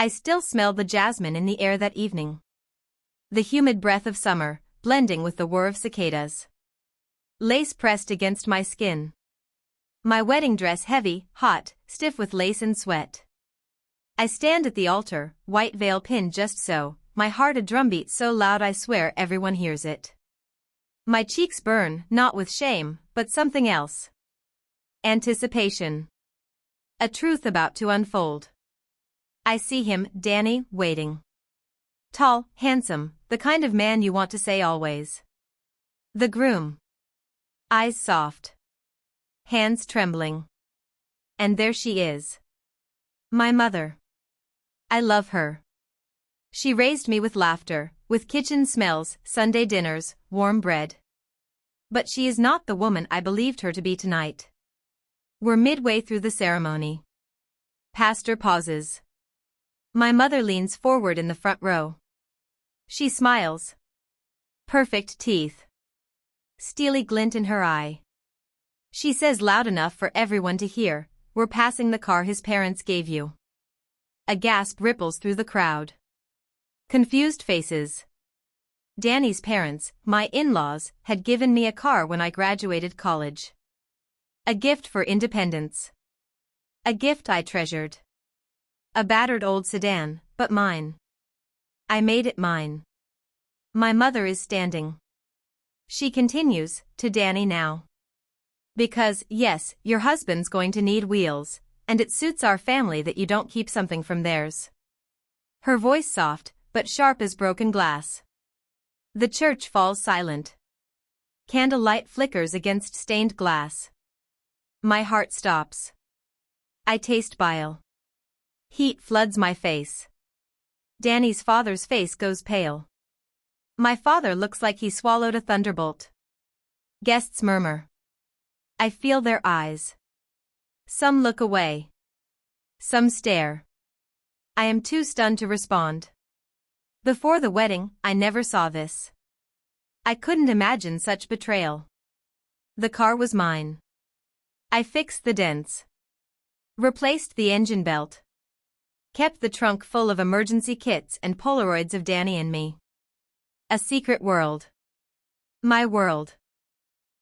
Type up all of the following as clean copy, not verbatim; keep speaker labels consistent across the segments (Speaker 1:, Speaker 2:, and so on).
Speaker 1: I still smelled the jasmine in the air that evening. The humid breath of summer, blending with the whir of cicadas. Lace pressed against my skin. My wedding dress heavy, hot, stiff with lace and sweat. I stand at the altar, white veil pinned just so, my heart a drumbeat so loud I swear everyone hears it. My cheeks burn, not with shame, but something else. Anticipation. A truth about to unfold. I see him, Danny, waiting. Tall, handsome, the kind of man you want to say always. The groom. Eyes soft. Hands trembling. And there she is. My mother. I love her. She raised me with laughter, with kitchen smells, Sunday dinners, warm bread. But she is not the woman I believed her to be tonight. We're midway through the ceremony. Pastor pauses. My mother leans forward in the front row. She smiles. Perfect teeth. Steely glint in her eye. She says loud enough for everyone to hear, "We're passing the car his parents gave you." A gasp ripples through the crowd. Confused faces. Danny's parents, my in-laws, had given me a car when I graduated college. A gift for independence. A gift I treasured. A battered old sedan, but mine. I made it mine. My mother is standing. She continues, to Danny now. Because, yes, your husband's going to need wheels, and it suits our family that you don't keep something from theirs. Her voice soft, but sharp as broken glass. The church falls silent. Candlelight flickers against stained glass. My heart stops. I taste bile. Heat floods my face. Danny's father's face goes pale. My father looks like he swallowed a thunderbolt. Guests murmur. I feel their eyes. Some look away. Some stare. I am too stunned to respond. Before the wedding, I never saw this. I couldn't imagine such betrayal. The car was mine. I fixed the dents. Replaced the engine belt. Kept the trunk full of emergency kits and Polaroids of Danny and me. A secret world. My world.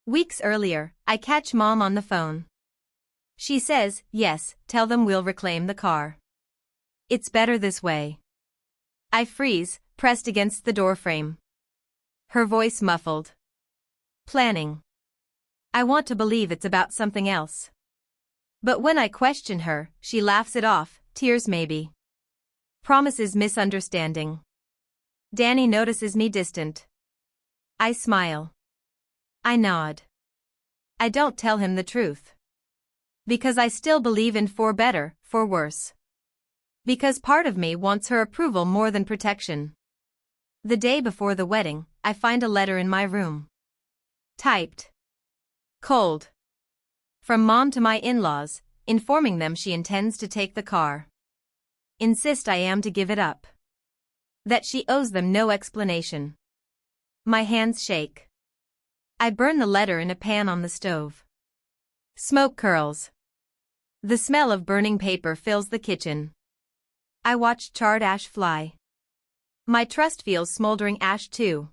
Speaker 1: Weeks earlier, I catch Mom on the phone. She says, yes, tell them we'll reclaim the car. It's better this way. I freeze, pressed against the doorframe. Her voice muffled. Planning. I want to believe it's about something else. But when I question her, she laughs it off, tears maybe. Promises misunderstanding. Danny notices me distant. I smile. I nod. I don't tell him the truth. Because I still believe in for better, for worse. Because part of me wants her approval more than protection. The day before the wedding, I find a letter in my room. Typed. Cold. From Mom to my in-laws, informing them she intends to take the car. Insist I am to give it up. That she owes them no explanation. My hands shake. I burn the letter in a pan on the stove. Smoke curls. The smell of burning paper fills the kitchen. I watch charred ash fly. My trust feels smoldering ash too.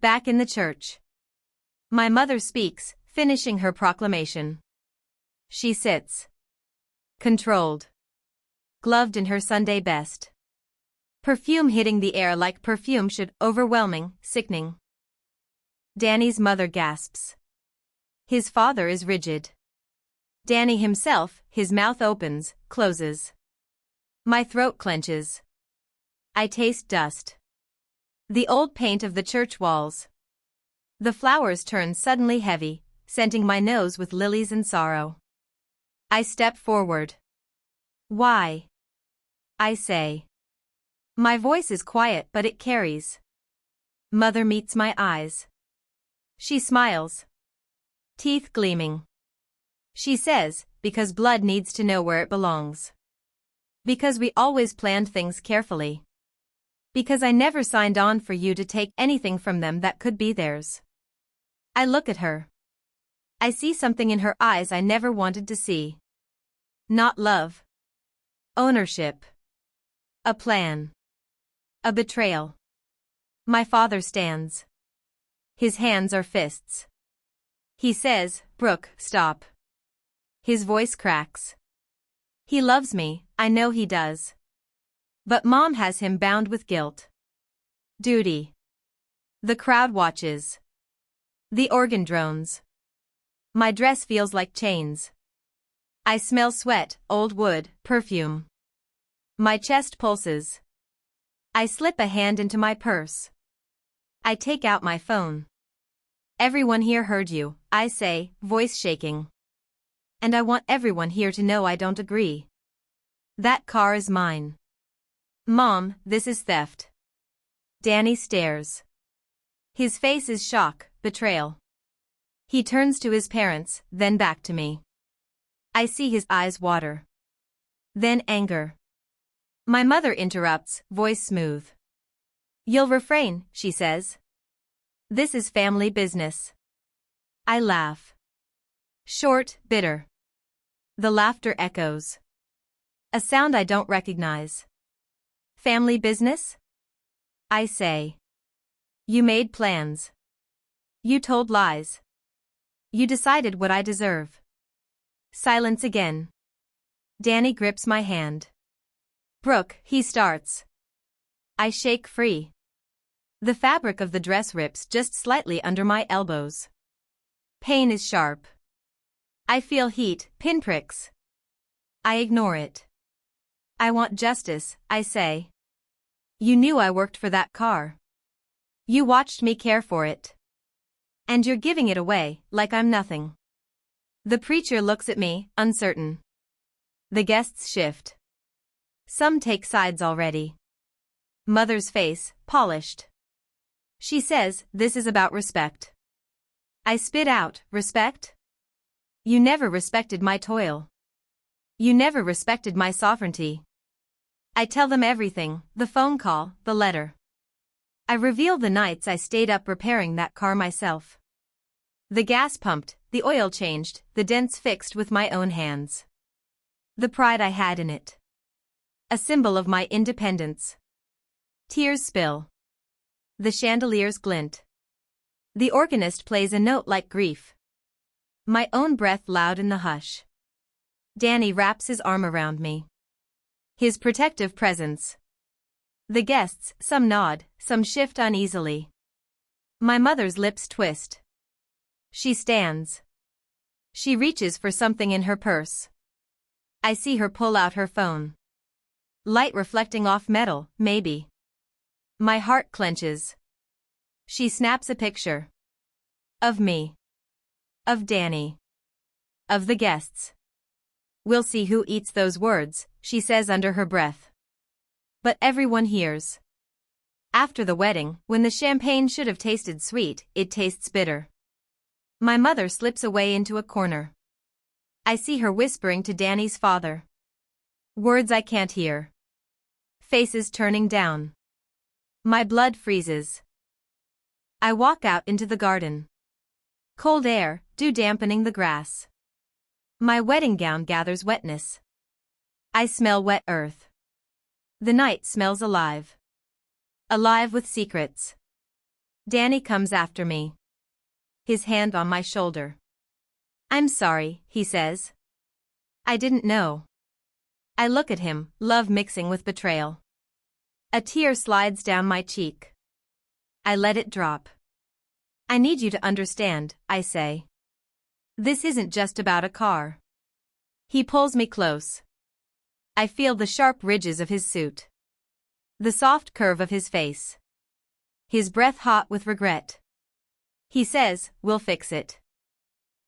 Speaker 1: Back in the church. My mother speaks, finishing her proclamation. She sits. Controlled. Gloved in her Sunday best. Perfume hitting the air like perfume should, overwhelming, sickening. Danny's mother gasps. His father is rigid. Danny himself, his mouth opens, closes. My throat clenches. I taste dust. The old paint of the church walls. The flowers turn suddenly heavy, scenting my nose with lilies and sorrow. I step forward. Why? I say. My voice is quiet but it carries. Mother meets my eyes. She smiles. Teeth gleaming. She says, because blood needs to know where it belongs. Because we always planned things carefully. Because I never signed on for you to take anything from them that could be theirs. I look at her. I see something in her eyes I never wanted to see. Not love. Ownership. A plan. A betrayal. My father stands. His hands are fists. He says, "Brooke, stop." His voice cracks. He loves me, I know he does. But Mom has him bound with guilt. Duty. The crowd watches. The organ drones. My dress feels like chains. I smell sweat, old wood, perfume. My chest pulses. I slip a hand into my purse. I take out my phone. "Everyone here heard you," I say, voice shaking. "And I want everyone here to know I don't agree. That car is mine." "Mom, this is theft." Danny stares. His face is shock, betrayal. He turns to his parents, then back to me. I see his eyes water. Then anger. My mother interrupts, voice smooth. "You'll refrain," she says. "This is family business." I laugh. Short, bitter. The laughter echoes. A sound I don't recognize. "Family business?" I say. "You made plans. You told lies. You decided what I deserve." Silence again. Danny grips my hand. "Brooke," he starts. I shake free. The fabric of the dress rips just slightly under my elbows. Pain is sharp. I feel heat, pinpricks. I ignore it. "I want justice," I say. "You knew I worked for that car. You watched me care for it. And you're giving it away, like I'm nothing." The preacher looks at me, uncertain. The guests shift. Some take sides already. Mother's face, polished. She says, "This is about respect." I spit out, "Respect? You never respected my toil. You never respected my sovereignty." I tell them everything, the phone call, the letter. I reveal the nights I stayed up repairing that car myself. The gas pumped, the oil changed, the dents fixed with my own hands. The pride I had in it. A symbol of my independence. Tears spill. The chandeliers glint. The organist plays a note like grief. My own breath loud in the hush. Danny wraps his arm around me. His protective presence. The guests, some nod, some shift uneasily. My mother's lips twist. She stands. She reaches for something in her purse. I see her pull out her phone. Light reflecting off metal, maybe. My heart clenches. She snaps a picture. Of me. Of Danny. Of the guests. "We'll see who eats those words," she says under her breath. But everyone hears. After the wedding, when the champagne should have tasted sweet, it tastes bitter. My mother slips away into a corner. I see her whispering to Danny's father. Words I can't hear. Faces turning down. My blood freezes. I walk out into the garden. Cold air, dew dampening the grass. My wedding gown gathers wetness. I smell wet earth. The night smells alive. Alive with secrets. Danny comes after me. His hand on my shoulder. "I'm sorry," he says. "I didn't know." I look at him, love mixing with betrayal. A tear slides down my cheek. I let it drop. "I need you to understand," I say. "This isn't just about a car." He pulls me close. I feel the sharp ridges of his suit. The soft curve of his face. His breath hot with regret. He says, "We'll fix it."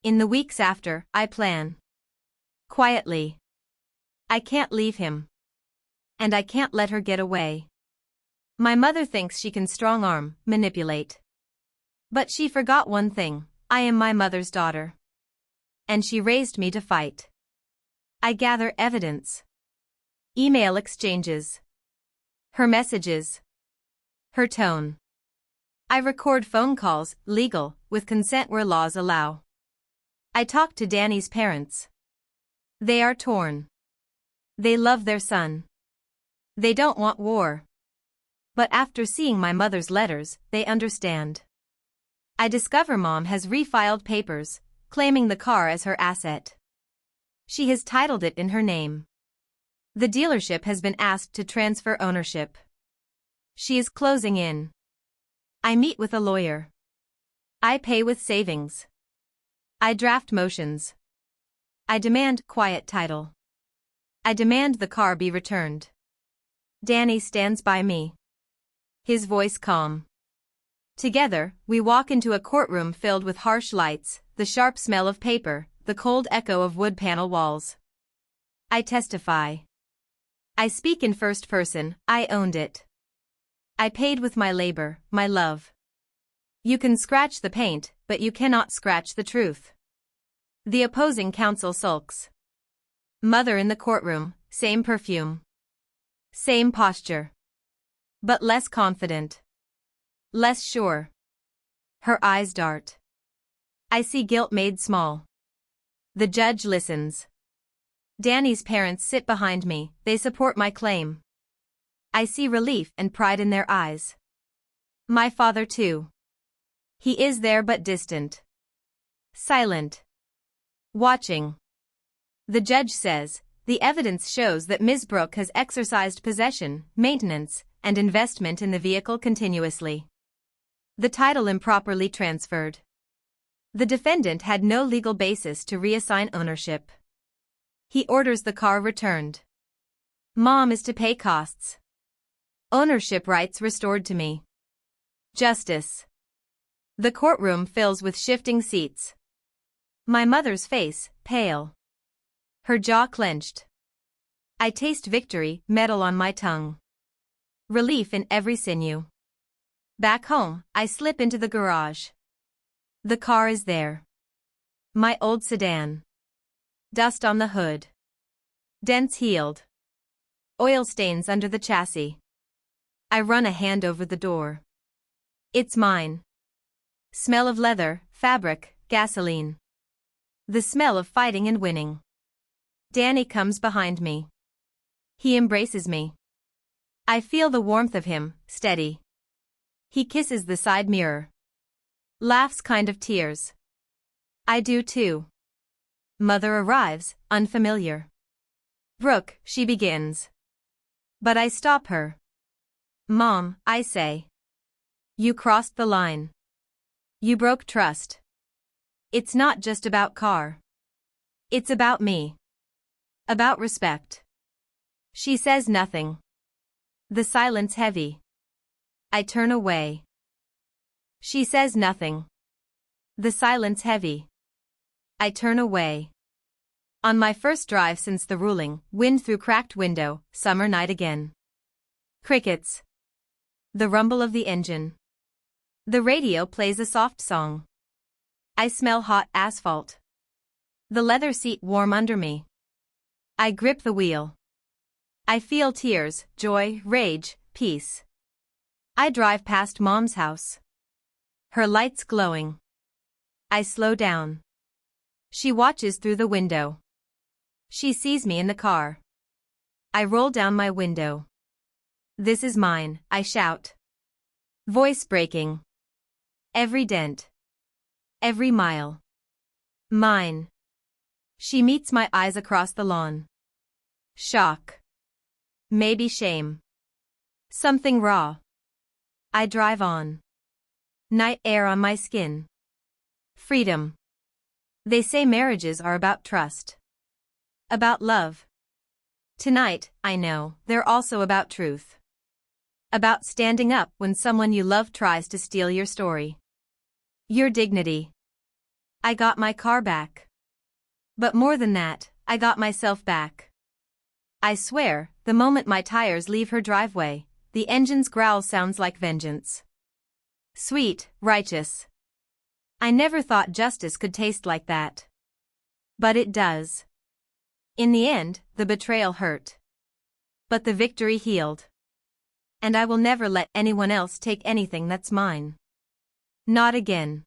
Speaker 1: In the weeks after, I plan. Quietly. I can't leave him. And I can't let her get away. My mother thinks she can strong-arm, manipulate. But she forgot one thing: I am my mother's daughter. And she raised me to fight. I gather evidence. Email exchanges. Her messages. Her tone. I record phone calls, legal, with consent where laws allow. I talk to Danny's parents. They are torn. They love their son. They don't want war. But after seeing my mother's letters, they understand. I discover Mom has refiled papers, claiming the car as her asset. She has titled it in her name. The dealership has been asked to transfer ownership. She is closing in. I meet with a lawyer. I pay with savings. I draft motions. I demand quiet title. I demand the car be returned. Danny stands by me. His voice calm. Together, we walk into a courtroom filled with harsh lights, the sharp smell of paper, the cold echo of wood panel walls. I testify. I speak in first person, I owned it. I paid with my labor, my love. You can scratch the paint, but you cannot scratch the truth. The opposing counsel sulks. Mother in the courtroom, same perfume. Same posture. But less confident. Less sure. Her eyes dart. I see guilt made small. The judge listens. Danny's parents sit behind me, they support my claim. I see relief and pride in their eyes. My father too. He is there but distant. Silent. Watching. The judge says, the evidence shows that Ms. Brooke has exercised possession, maintenance, and investment in the vehicle continuously. The title improperly transferred. The defendant had no legal basis to reassign ownership. He orders the car returned. Mom is to pay costs. Ownership rights restored to me. Justice. The courtroom fills with shifting seats. My mother's face, pale. Her jaw clenched. I taste victory, metal on my tongue. Relief in every sinew. Back home, I slip into the garage. The car is there. My old sedan. Dust on the hood. Dents healed. Oil stains under the chassis. I run a hand over the door. It's mine. Smell of leather, fabric, gasoline. The smell of fighting and winning. Danny comes behind me. He embraces me. I feel the warmth of him, steady. He kisses the side mirror. Laughs kind of tears. I do too. Mother arrives, unfamiliar. Brooke, she begins. But I stop her. Mom, I say. You crossed the line. You broke trust. It's not just about car. It's about me. About respect. She says nothing. The silence heavy. I turn away. She says nothing. The silence heavy. I turn away. On my first drive since the ruling, wind through cracked window, summer night again. Crickets. The rumble of the engine. The radio plays a soft song. I smell hot asphalt. The leather seat warm under me. I grip the wheel. I feel tears, joy, rage, peace. I drive past Mom's house. Her lights glowing. I slow down. She watches through the window. She sees me in the car. I roll down my window. This is mine, I shout. Voice breaking. Every dent. Every mile. Mine. She meets my eyes across the lawn. Shock. Maybe shame. Something raw. I drive on. Night air on my skin. Freedom. They say marriages are about trust. About love. Tonight, I know, they're also about truth. About standing up when someone you love tries to steal your story. Your dignity. I got my car back. But more than that, I got myself back. I swear, the moment my tires leave her driveway, the engine's growl sounds like vengeance. Sweet, righteous. I never thought justice could taste like that. But it does. In the end, the betrayal hurt. But the victory healed. And I will never let anyone else take anything that's mine. Not again.